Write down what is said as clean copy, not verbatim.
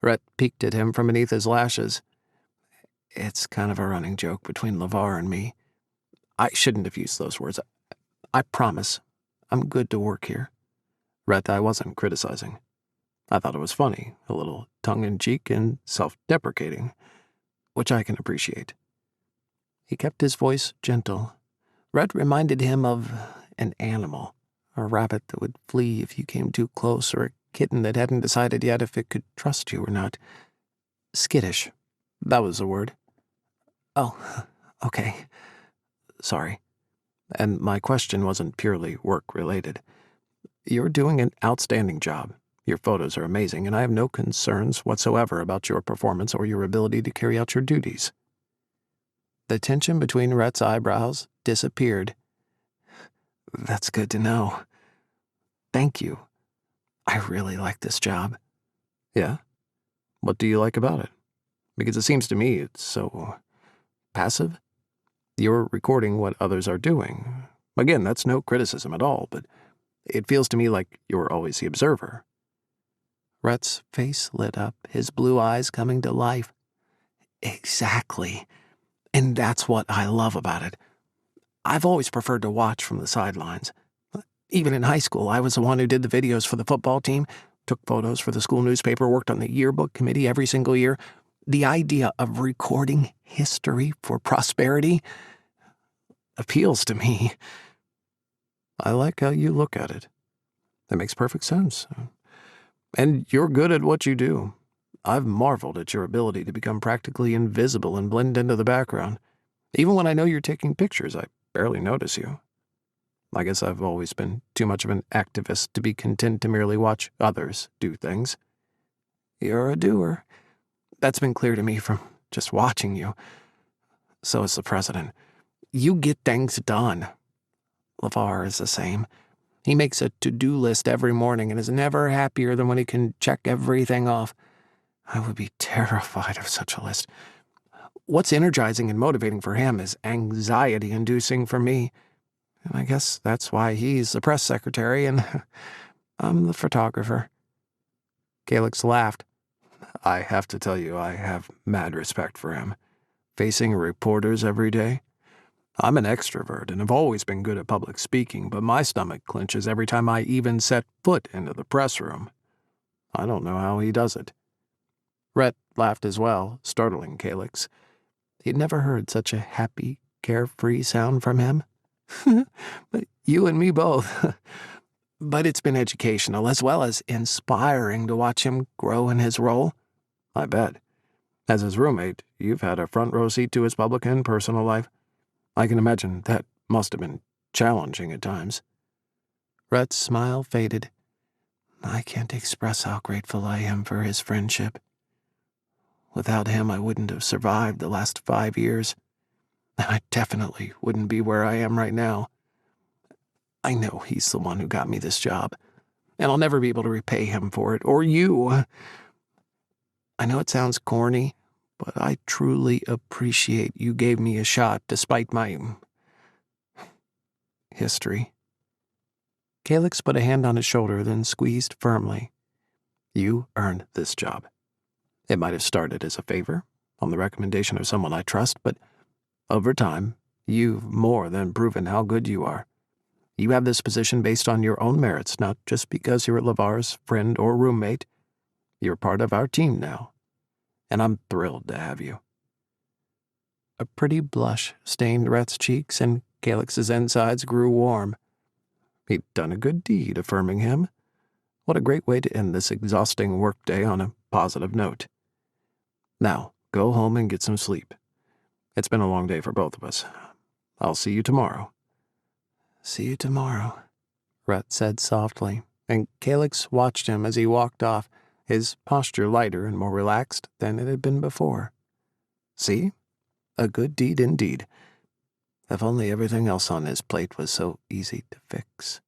Rhett peeked at him from beneath his lashes. It's kind of a running joke between LeVar and me. I shouldn't have used those words. I promise. I'm good to work here. Rhett, I wasn't criticizing. I thought it was funny, a little tongue-in-cheek and self-deprecating, which I can appreciate. He kept his voice gentle. Rhett reminded him of an animal, a rabbit that would flee if you came too close, or a kitten that hadn't decided yet if it could trust you or not. Skittish. That was the word. Oh, okay. Sorry. And my question wasn't purely work-related. You're doing an outstanding job. Your photos are amazing, and I have no concerns whatsoever about your performance or your ability to carry out your duties. The tension between Rhett's eyebrows disappeared. That's good to know. Thank you. I really like this job. Yeah? What do you like about it? Because it seems to me it's so passive. You're recording what others are doing. Again, that's no criticism at all, but it feels to me like you're always the observer. Rhett's face lit up, his blue eyes coming to life. Exactly. And that's what I love about it. I've always preferred to watch from the sidelines. Even in high school, I was the one who did the videos for the football team, took photos for the school newspaper, worked on the yearbook committee every single year. The idea of recording history for prosperity appeals to me. I like how you look at it. That makes perfect sense. And you're good at what you do. I've marveled at your ability to become practically invisible and blend into the background. Even when I know you're taking pictures, I barely notice you. I guess I've always been too much of an activist to be content to merely watch others do things. You're a doer. That's been clear to me from just watching you. So is the president. You get things done. LeVar is the same. He makes a to-do list every morning and is never happier than when he can check everything off. I would be terrified of such a list. What's energizing and motivating for him is anxiety-inducing for me. And I guess that's why he's the press secretary and I'm the photographer. Calix laughed. I have to tell you, I have mad respect for him. Facing reporters every day. I'm an extrovert and have always been good at public speaking, but my stomach clenches every time I even set foot into the press room. I don't know how he does it. Rhett laughed as well, startling Calix. He'd never heard such a happy, carefree sound from him. You and me both. But it's been educational as well as inspiring to watch him grow in his role. I bet. As his roommate, you've had a front row seat to his public and personal life. I can imagine that must have been challenging at times. Rhett's smile faded. I can't express how grateful I am for his friendship. Without him, I wouldn't have survived the last 5 years. I definitely wouldn't be where I am right now. I know he's the one who got me this job, and I'll never be able to repay him for it, or you. I know it sounds corny, but I truly appreciate you gave me a shot despite my history. Calix put a hand on his shoulder, then squeezed firmly. You earned this job. It might have started as a favor, on the recommendation of someone I trust, but over time, you've more than proven how good you are. You have this position based on your own merits, not just because you're LeVar's friend or roommate. You're part of our team now, and I'm thrilled to have you. A pretty blush stained Rhett's cheeks, and Calix's insides grew warm. He'd done a good deed, affirming him. What a great way to end this exhausting workday on a positive note. Now, go home and get some sleep. It's been a long day for both of us. I'll see you tomorrow. See you tomorrow, Rhett said softly, and Calix watched him as he walked off, his posture lighter and more relaxed than it had been before. See? A good deed indeed. If only everything else on his plate was so easy to fix.